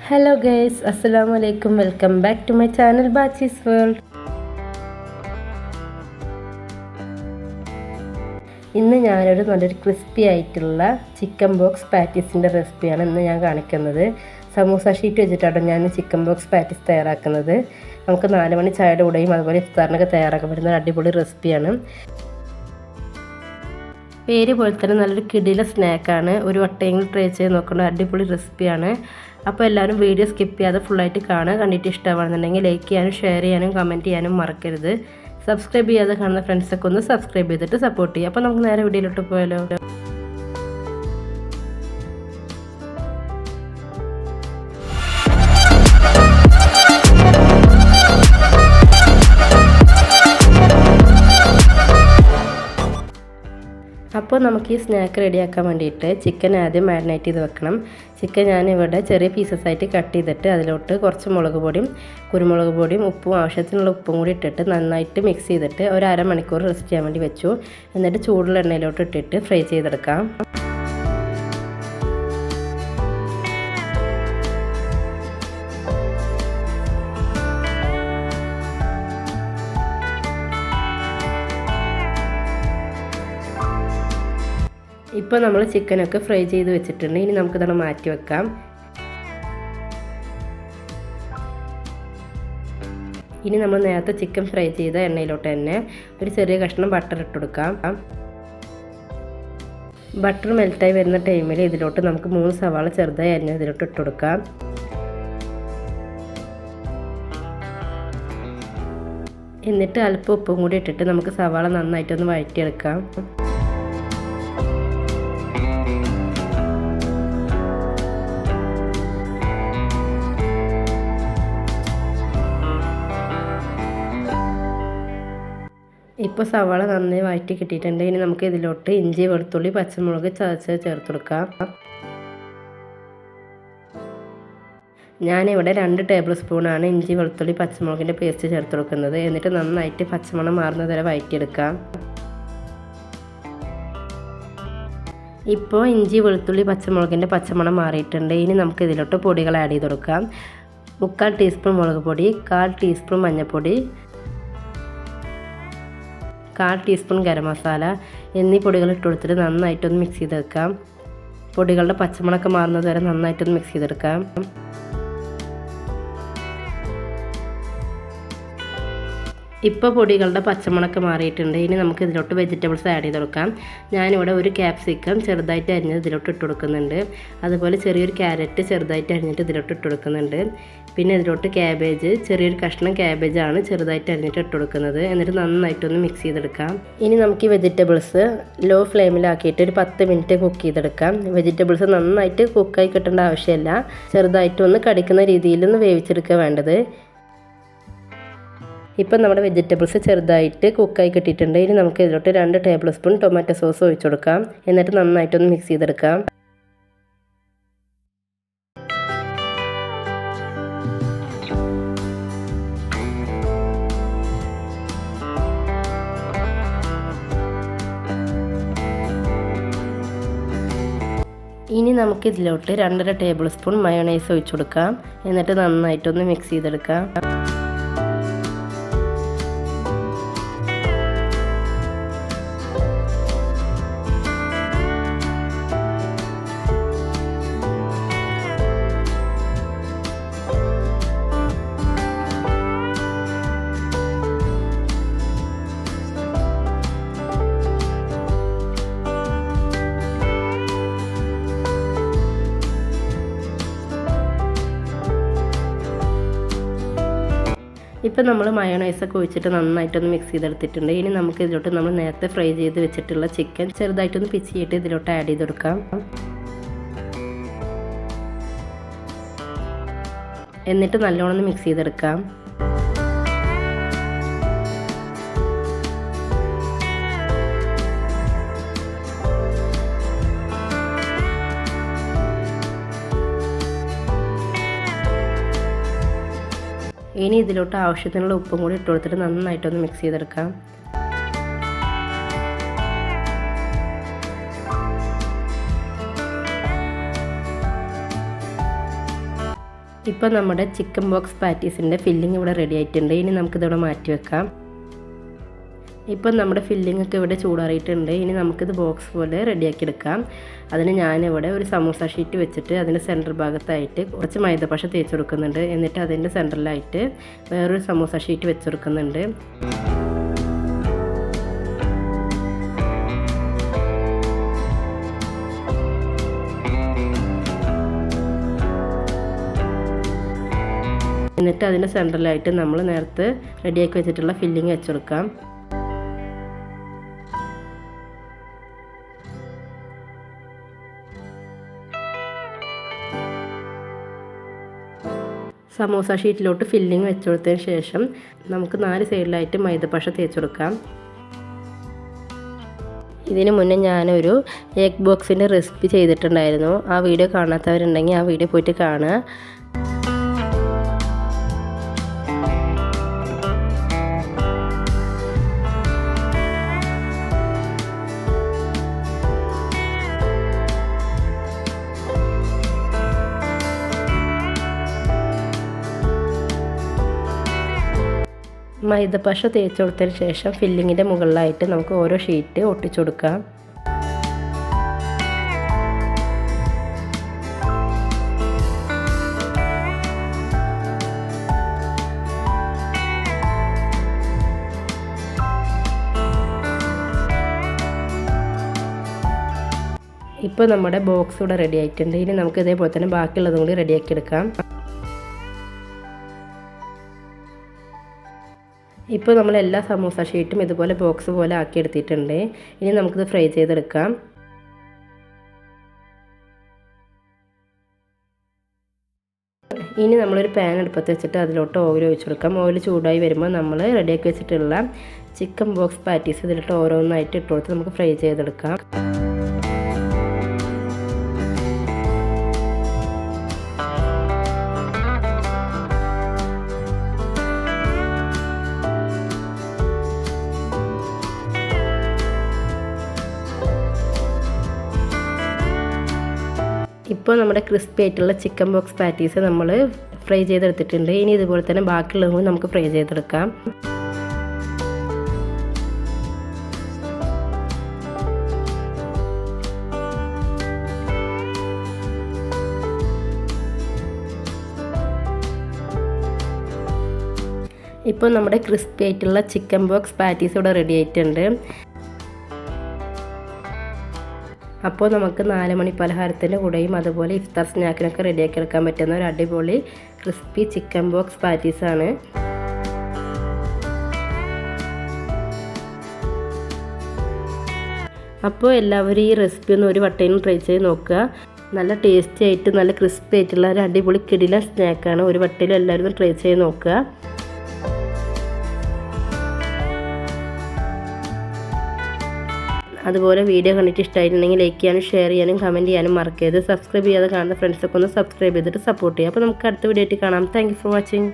Hello guys, അസ്സലാമു അലൈക്കും. Welcome back to my channel Bachees world. ഇന്ന് ഞാനൊരു നല്ലൊരു ക്രിസ്പി ആയിട്ടുള്ള ചിക്കൻ ബോക്സ് പാറ്റീസിൻ്റെ റെസിപ്പിയാണ് ഇന്ന് ഞാൻ കാണിക്കുന്നത്. സമൂസ ഷീറ്റ് വെച്ചിട്ടാണ് ഞാൻ ചിക്കൻ ബോക്സ് പാറ്റീസ് തയ്യാറാക്കുന്നത്. നമുക്ക് 4 മണി ചായയുടെ കൂടെയും അതുപോലെ ഇഫ്താറിനൊക്കെ തയ്യാറാക്കാൻ പറ്റുന്ന ഒരു അടിപൊളി റെസിപ്പിയാണ്. പേര് പോലെ തന്നെ നല്ലൊരു കിടില സ്നാക്കാണ്. ഒരു വട്ടയെങ്കിലും ട്രൈ ചെയ്ത് നോക്കുന്ന അടിപൊളി റെസിപ്പിയാണ്. അപ്പോൾ എല്ലാവരും വീഡിയോ സ്കിപ്പ് ചെയ്യാതെ ഫുള്ളായിട്ട് കാണുക. കണ്ടിട്ട് ഇഷ്ടമാണെന്നുണ്ടെങ്കിൽ ലൈക്ക് ചെയ്യാനും ഷെയർ ചെയ്യാനും കമൻറ്റ് ചെയ്യാനും മറക്കരുത്. സബ്സ്ക്രൈബ് ചെയ്യാതെ കാണുന്ന ഫ്രണ്ട്സൊക്കെ ഒന്ന് സബ്സ്ക്രൈബ് ചെയ്തിട്ട് സപ്പോർട്ട് ചെയ്യുക. അപ്പോൾ നമുക്ക് നേരെ വീഡിയോയിലോട്ട് പോയാലോ. അപ്പോൾ നമുക്ക് ഈ സ്നാക്ക് റെഡിയാക്കാൻ വേണ്ടിയിട്ട് ചിക്കൻ ആദ്യം മാരിനേറ്റ് ചെയ്ത് വെക്കണം. ചിക്കൻ ഞാനിവിടെ ചെറിയ പീസസ് ആയിട്ട് കട്ട് ചെയ്തിട്ട് അതിലോട്ട് കുറച്ച് മുളക് പൊടിയും കുരുമുളക് പൊടിയും ഉപ്പും ആവശ്യത്തിനുള്ള ഉപ്പും കൂടി ഇട്ടിട്ട് നന്നായിട്ട് മിക്സ് ചെയ്തിട്ട് ഒരു അരമണിക്കൂർ റെസ്റ്റ് ചെയ്യാൻ വേണ്ടി വെച്ചു. എന്നിട്ട് ചൂടുള്ള എണ്ണയിലോട്ട് ഇട്ടിട്ട് ഫ്രൈ ചെയ്തെടുക്കാം. ഇപ്പോൾ നമ്മൾ ചിക്കനൊക്കെ ഫ്രൈ ചെയ്ത് വെച്ചിട്ടുണ്ട്. ഇനി നമുക്കിതാണ് മാറ്റി വെക്കാം. ഇനി നമ്മൾ നേരത്തെ ചിക്കൻ ഫ്രൈ ചെയ്ത എണ്ണയിലോട്ട് തന്നെ ഒരു ചെറിയ കഷ്ണം ബട്ടർ ഇട്ട് കൊടുക്കാം. ബട്ടർ മെൽറ്റായി വരുന്ന ടൈമിൽ ഇതിലോട്ട് നമുക്ക് 3 സവാള ചെറുതായി അരിഞ്ഞ് ഇതിലോട്ട് ഇട്ട് കൊടുക്കാം. എന്നിട്ട് അല്പം ഉപ്പും കൂടി ഇട്ടിട്ട് നമുക്ക് സവാള നന്നായിട്ടൊന്ന് വഴറ്റിയെടുക്കാം. ഇപ്പോൾ സവാള നന്നായി വഴറ്റി കിട്ടിയിട്ടുണ്ട്. ഇനി നമുക്ക് ഇതിലോട്ട് ഇഞ്ചി വെളുത്തുള്ളി പച്ചമുളക് ചതച്ച് ചേർത്ത് കൊടുക്കാം. ഞാനിവിടെ 2 ടേബിൾ സ്പൂണാണ് ഇഞ്ചി വെളുത്തുള്ളി പച്ചമുളകിൻ്റെ പേസ്റ്റ് ചേർത്ത് കൊടുക്കുന്നത്. എന്നിട്ട് നന്നായിട്ട് പച്ചമണം മാറുന്നത് വരെ വഴറ്റിയെടുക്കാം. ഇപ്പോൾ ഇഞ്ചി വെളുത്തുള്ളി പച്ചമുളകിൻ്റെ പച്ചമണം മാറിയിട്ടുണ്ട്. ഇനി നമുക്ക് ഇതിലോട്ട് പൊടികൾ ആഡ് ചെയ്ത് കൊടുക്കാം. 3/4 ടീസ്പൂൺ മുളക് പൊടി, 1/4 ടീസ്പൂൺ മഞ്ഞൾപ്പൊടി, 1/4 ടീസ്പൂൺ ഗരം മസാല എന്നീ പൊടികൾ ഇട്ട് കൊടുത്തിട്ട് നന്നായിട്ടൊന്ന് മിക്സ് ചെയ്ത് വെക്കാം. പൊടികളുടെ പച്ചമണമൊക്കെ മാറുന്നത് വരെ നന്നായിട്ടൊന്ന് മിക്സ് ചെയ്തെടുക്കാം. ഇപ്പോൾ പൊടികളുടെ പച്ചമണമൊക്കെ മാറിയിട്ടുണ്ട്. ഇനി നമുക്ക് ഇതിലോട്ട് വെജിറ്റബിൾസ് ആഡ് ചെയ്ത് കൊടുക്കാം. ഞാനിവിടെ ഒരു ക്യാപ്സിക്കം ചെറുതായിട്ട് അരിഞ്ഞത് ഇതിലോട്ട് ഇട്ട് കൊടുക്കുന്നുണ്ട്. അതുപോലെ ചെറിയൊരു ക്യാരറ്റ് ചെറുതായിട്ട് അരിഞ്ഞിട്ട് ഇതിലോട്ട് ഇട്ട് കൊടുക്കുന്നുണ്ട്. പിന്നെ ഇതിലോട്ട് ക്യാബേജ്, ചെറിയൊരു കഷ്ണം ക്യാബേജാണ് ചെറുതായിട്ട് അരിഞ്ഞിട്ട് ഇട്ട് കൊടുക്കുന്നത്. എന്നിട്ട് നന്നായിട്ടൊന്ന് മിക്സ് ചെയ്തെടുക്കാം. ഇനി നമുക്ക് ഈ വെജിറ്റബിൾസ് ലോ ഫ്ലെയിമിലാക്കിയിട്ട് ഒരു 10 മിനിറ്റ് കുക്ക് ചെയ്തെടുക്കാം. വെജിറ്റബിൾസ് നന്നായിട്ട് കുക്കായി കിട്ടേണ്ട ആവശ്യമില്ല. ചെറുതായിട്ടൊന്ന് കടിക്കുന്ന രീതിയിലൊന്ന് വേവിച്ചെടുക്കുക വേണ്ടത്. ഇപ്പം നമ്മുടെ വെജിറ്റബിൾസ് ചെറുതായിട്ട് കുക്കായി കിട്ടിയിട്ടുണ്ട്. ഇനി നമുക്ക് ഇതിലോട്ട് 2 ടേബിൾ സ്പൂൺ ടൊമാറ്റോ സോസ് ഒഴിച്ചു കൊടുക്കാം. എന്നിട്ട് നന്നായിട്ടൊന്ന് മിക്സ് ചെയ്തെടുക്കാം. ഇനി നമുക്ക് ഇതിലോട്ട് 2.5 ടേബിൾ സ്പൂൺ മയോണൈസ് ഒഴിച്ചു കൊടുക്കാം. എന്നിട്ട് നന്നായിട്ടൊന്ന് മിക്സ് ചെയ്തെടുക്കാം. ഇപ്പം നമ്മൾ മയോണൈസൊക്കെ ഒഴിച്ചിട്ട് നന്നായിട്ടൊന്ന് മിക്സ് ചെയ്തെടുത്തിട്ടുണ്ട്. ഇനി നമുക്ക് ഇതിലോട്ട് നമ്മൾ നേരത്തെ ഫ്രൈ ചെയ്ത് വെച്ചിട്ടുള്ള ചിക്കൻ ചെറുതായിട്ടൊന്ന് പിച്ചിയിട്ട് ഇതിലോട്ട് ആഡ് ചെയ്ത് കൊടുക്കാം. എന്നിട്ട് നല്ലോണം മിക്സ് ചെയ്തെടുക്കാം. ഇനി ഇതിലോട്ട് ആവശ്യത്തിനുള്ള ഉപ്പും കൂടി ഇട്ട് കൊടുത്തിട്ട് നന്നായിട്ടൊന്ന് മിക്സ് ചെയ്തെടുക്കാം. ഇപ്പോൾ നമ്മുടെ ചിക്കൻ ബോക്സ് പാറ്റീസിൻ്റെ ഫില്ലിംഗ് ഇവിടെ റെഡി ആയിട്ടുണ്ട്. ഇനി നമുക്കിതിവിടെ മാറ്റി വെക്കാം. ഇപ്പം നമ്മുടെ ഫില്ലിംഗ് ഒക്കെ ഇവിടെ ചൂടാറിയിട്ടുണ്ട്. ഇനി നമുക്കിത് ബോക്സ് പോലെ റെഡിയാക്കി എടുക്കാം. അതിന് ഞാനിവിടെ ഒരു സമൂസ ഷീറ്റ് വെച്ചിട്ട് അതിൻ്റെ സെൻറ്റർ ഭാഗത്തായിട്ട് കുറച്ച് മൈദപ്പശ തേച്ച് കൊടുക്കുന്നുണ്ട്. എന്നിട്ട് അതിൻ്റെ സെൻറ്ററിലായിട്ട് വേറൊരു സമൂസ ഷീറ്റ് വെച്ച് കൊടുക്കുന്നുണ്ട്. എന്നിട്ട് അതിൻ്റെ സെൻറ്ററിലായിട്ട് നമ്മൾ നേരത്തെ റെഡിയാക്കി വെച്ചിട്ടുള്ള ഫില്ലിംഗ് വെച്ച് കൊടുക്കാം. സമൂസ ഷീറ്റിലോട്ട് ഫില്ലിംഗ് വെച്ച് കൊടുത്തതിന് ശേഷം നമുക്ക് 4 സൈഡിലായിട്ട് മൈദപ്പശ തേച്ച് കൊടുക്കാം. ഇതിന് മുന്നേ ഞാനൊരു എഗ് ബോക്സിൻ്റെ റെസിപ്പി ചെയ്തിട്ടുണ്ടായിരുന്നു. ആ വീഡിയോ കാണാത്തവരുണ്ടെങ്കിൽ ആ വീഡിയോ പോയിട്ട് കാണുക. മൈദപ്പശ തേച്ച് കൊടുത്തതിന് ശേഷം ഫില്ലിങ്ങിൻ്റെ മുകളിലായിട്ട് നമുക്ക് ഓരോ ഷീറ്റ് ഒട്ടിച്ചു കൊടുക്കാം. ഇപ്പോൾ നമ്മുടെ ബോക്സ് ഇവിടെ റെഡി ആയിട്ടുണ്ട്. ഇനി നമുക്ക് ഇതേപോലെ തന്നെ ബാക്കിയുള്ളതും കൂടി റെഡിയാക്കി എടുക്കാം. ഇപ്പോൾ നമ്മൾ എല്ലാ സമൂസ ഷീറ്റും ഇതുപോലെ ബോക്സ് പോലെ ആക്കി എടുത്തിട്ടുണ്ട്. ഇനി നമുക്കിത് ഫ്രൈ ചെയ്തെടുക്കാം. ഇനി നമ്മളൊരു പാൻ അടുപ്പത്ത് വെച്ചിട്ട് അതിലോട്ട് ഓയിൽ ഒഴിച്ച് കൊടുക്കാം. ഓയിൽ ചൂടായി വരുമ്പോൾ നമ്മൾ റെഡിയാക്കി വെച്ചിട്ടുള്ള ചിക്കൻ ബോക്സ് പാറ്റീസ് ഇതിലോട്ട് ഓരോന്നായിട്ട് ഇട്ട് കൊടുത്ത് നമുക്ക് ഫ്രൈ ചെയ്തെടുക്കാം. ഇപ്പോൾ നമ്മുടെ ക്രിസ്പി ആയിട്ടുള്ള ചിക്കൻ ബോക്സ് പാറ്റീസ് നമ്മൾ ഫ്രൈ ചെയ്തെടുത്തിട്ടുണ്ട്. ഇനി ഇതുപോലെ തന്നെ ബാക്കിയുള്ളതും നമുക്ക് ഫ്രൈ ചെയ്തെടുക്കാം. ഇപ്പോൾ നമ്മുടെ ക്രിസ്പി ആയിട്ടുള്ള ചിക്കൻ ബോക്സ് പാറ്റീസ് ഇവിടെ റെഡി ആയിട്ടുണ്ട്. അപ്പോൾ നമുക്ക് 4 മണി പലഹാരത്തിൻ്റെ കൂടെയും അതുപോലെ ഇഫ്താർ സ്നാക്കിനൊക്കെ റെഡിയാക്കി എടുക്കാൻ പറ്റുന്ന ഒരു അടിപൊളി ക്രിസ്പി ചിക്കൻ ബോക്സ് പാറ്റീസാണ്. അപ്പോൾ എല്ലാവരും ഈ റെസിപ്പി ഒന്ന് ഒരു വട്ടയും ട്രൈ ചെയ്ത് നോക്കുക. നല്ല ടേസ്റ്റി ആയിട്ട് നല്ല ക്രിസ്പി ആയിട്ടുള്ള ഒരു അടിപൊളി കിടിലൻ സ്നാക്കാണ്. ഒരു വട്ടയിലും എല്ലാവരും ട്രൈ ചെയ്ത് നോക്കുക. അതുപോലെ വീഡിയോ കണ്ടിട്ട് ഇഷ്ടമായിട്ടുണ്ടെങ്കിൽ ലൈക്ക് ചെയ്യാനും ഷെയർ ചെയ്യാനും കമൻറ്റ് ചെയ്യാനും മറക്കരുത്. സബ്സ്ക്രൈബ് ചെയ്യാതെ കാണുന്ന ഫ്രണ്ട്സൊക്കെ ഒന്ന് സബ്സ്ക്രൈബ് ചെയ്തിട്ട് സപ്പോർട്ട് ചെയ്യുക. അപ്പോൾ നമുക്ക് അടുത്ത വീഡിയോ ആയിട്ട് കാണാം. Thank you for watching.